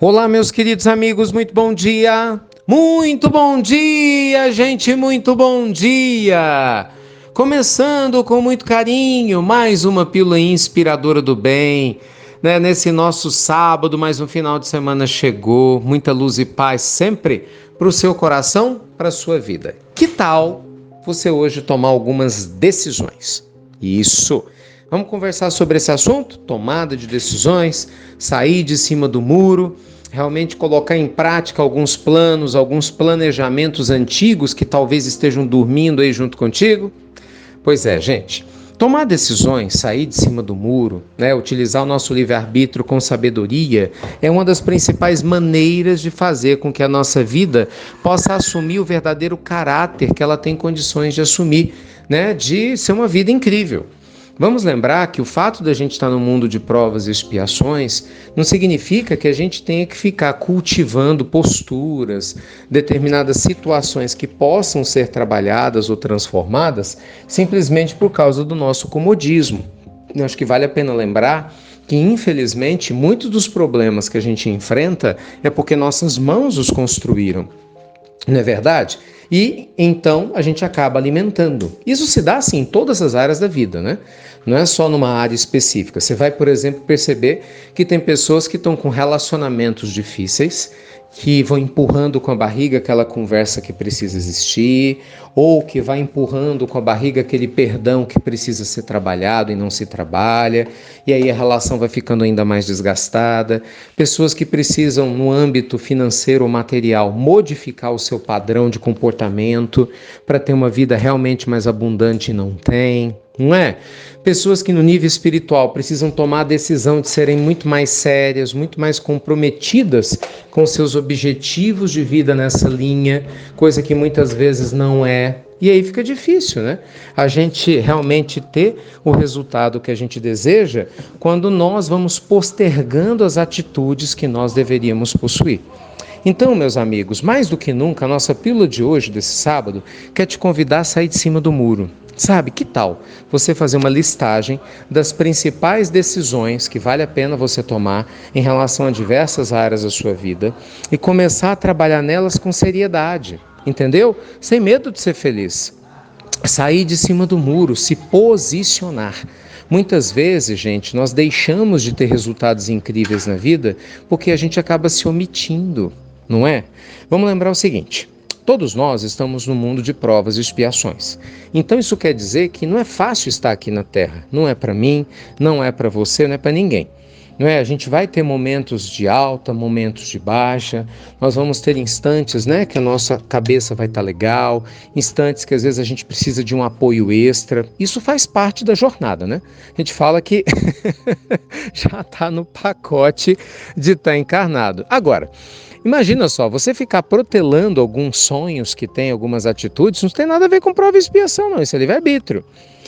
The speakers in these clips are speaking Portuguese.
Olá, meus queridos amigos, muito bom dia! Muito bom dia, gente, muito bom dia! Começando com muito carinho, mais uma pílula inspiradora do bem, né? Nesse nosso sábado, mais um final de semana chegou, muita luz e paz sempre para o seu coração, para a sua vida. Que tal você hoje tomar algumas decisões? Isso! Vamos conversar sobre esse assunto? Tomada de decisões, sair de cima do muro, realmente colocar em prática alguns planos, alguns planejamentos antigos que talvez estejam dormindo aí junto contigo? Pois é, gente. Tomar decisões, sair de cima do muro, né, utilizar o nosso livre-arbítrio com sabedoria é uma das principais maneiras de fazer com que a nossa vida possa assumir o verdadeiro caráter que ela tem condições de assumir, né, de ser uma vida incrível. Vamos lembrar que o fato de a gente estar no mundo de provas e expiações não significa que a gente tenha que ficar cultivando posturas, determinadas situações que possam ser trabalhadas ou transformadas simplesmente por causa do nosso comodismo. Eu acho que vale a pena lembrar que, infelizmente, muitos dos problemas que a gente enfrenta é porque nossas mãos os construíram. Não é verdade? E então a gente acaba alimentando. Isso se dá assim em todas as áreas da vida, né? Não é só numa área específica. Você vai, por exemplo, perceber que tem pessoas que estão com relacionamentos difíceis, que vão empurrando com a barriga aquela conversa que precisa existir, ou que vai empurrando com a barriga aquele perdão que precisa ser trabalhado e não se trabalha, e aí a relação vai ficando ainda mais desgastada. Pessoas que precisam, no âmbito financeiro ou material, modificar o seu padrão de comportamento para ter uma vida realmente mais abundante e não tem. Não é? Pessoas que no nível espiritual precisam tomar a decisão de serem muito mais sérias, muito mais comprometidas com seus objetivos de vida nessa linha, coisa que muitas vezes não é. E aí fica difícil, né? A gente realmente ter o resultado que a gente deseja quando nós vamos postergando as atitudes que nós deveríamos possuir. Então, meus amigos, mais do que nunca, a nossa pílula de hoje, desse sábado, quer te convidar a sair de cima do muro. Sabe, que tal você fazer uma listagem das principais decisões que vale a pena você tomar em relação a diversas áreas da sua vida e começar a trabalhar nelas com seriedade, entendeu? Sem medo de ser feliz. Sair de cima do muro, se posicionar. Muitas vezes, gente, nós deixamos de ter resultados incríveis na vida porque a gente acaba se omitindo, não é? Vamos lembrar o seguinte: todos nós estamos no mundo de provas e expiações. Então isso quer dizer que não é fácil estar aqui na Terra. Não é para mim, não é para você, não é para ninguém. Não é? A gente vai ter momentos de alta, momentos de baixa, nós vamos ter instantes, né, que a nossa cabeça vai estar legal, instantes que às vezes a gente precisa de um apoio extra. Isso faz parte da jornada, né? A gente fala que já está no pacote de estar encarnado. Agora, imagina só, você ficar protelando alguns sonhos que tem, algumas atitudes, não tem nada a ver com prova e expiação, não, isso é livre-arbítrio.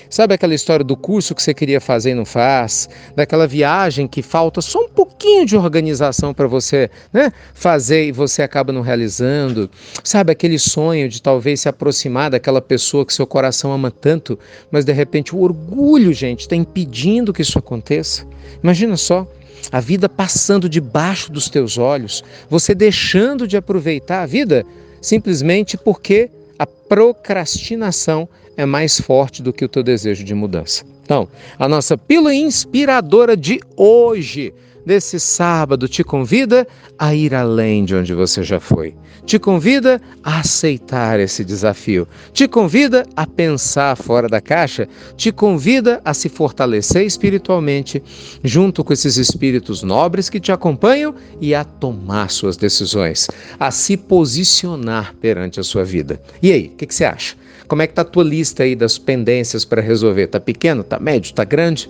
Sabe aquela história do curso que você queria fazer e não faz? Daquela viagem que falta só um pouquinho de organização para você, né, fazer e você acaba não realizando? Sabe aquele sonho de talvez se aproximar daquela pessoa que seu coração ama tanto, mas de repente o orgulho, gente, está impedindo que isso aconteça? Imagina só. A vida passando debaixo dos teus olhos, você deixando de aproveitar a vida simplesmente porque a procrastinação é mais forte do que o teu desejo de mudança. Então, a nossa pílula inspiradora de hoje, desse sábado, te convida a ir além de onde você já foi. Te convida a aceitar esse desafio. Te convida a pensar fora da caixa. Te convida a se fortalecer espiritualmente junto com esses espíritos nobres que te acompanham e a tomar suas decisões, a se posicionar perante a sua vida. E aí, o que você acha? Como é que tá a tua lista aí das pendências para resolver? Tá pequeno? Tá médio? Tá grande?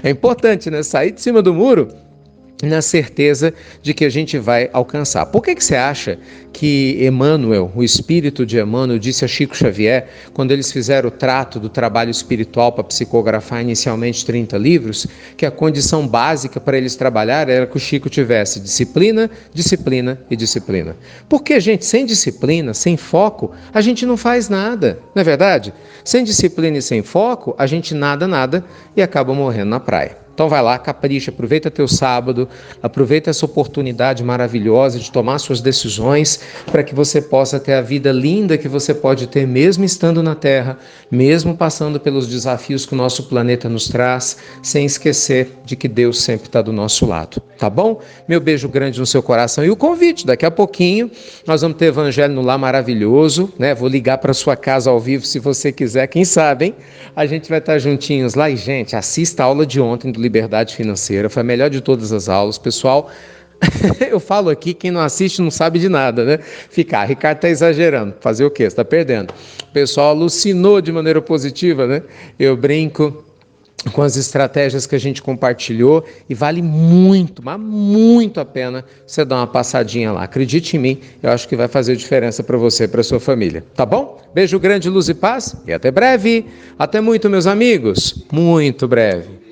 É importante, né? Sair de cima do muro na certeza de que a gente vai alcançar. Por que você acha que Emmanuel, o espírito de Emmanuel, disse a Chico Xavier, quando eles fizeram o trato do trabalho espiritual para psicografar inicialmente 30 livros, que a condição básica para eles trabalhar era que o Chico tivesse disciplina, disciplina e disciplina? Porque, gente, sem disciplina, sem foco, a gente não faz nada, não é verdade? Sem disciplina e sem foco, a gente nada e acaba morrendo na praia. Então vai lá, capricha, aproveita teu sábado, aproveita essa oportunidade maravilhosa de tomar suas decisões para que você possa ter a vida linda que você pode ter mesmo estando na Terra, mesmo passando pelos desafios que o nosso planeta nos traz, sem esquecer de que Deus sempre está do nosso lado, tá bom? Meu beijo grande no seu coração e o convite, daqui a pouquinho nós vamos ter Evangelho no Lar maravilhoso, né? Vou ligar para sua casa ao vivo se você quiser, quem sabe, hein? A gente vai estar juntinhos lá e, gente, assista a aula de ontem do Liberdade Financeira, foi a melhor de todas as aulas, pessoal. Eu falo aqui, quem não assiste não sabe de nada, né? Ricardo tá exagerando, fazer o quê? Você tá perdendo. O pessoal alucinou de maneira positiva, né? Eu brinco com as estratégias que a gente compartilhou e vale muito, mas muito a pena você dar uma passadinha lá. Acredite em mim, eu acho que vai fazer diferença para você e para sua família, tá bom? Beijo grande, luz e paz e até breve. Até muito, meus amigos. Muito breve.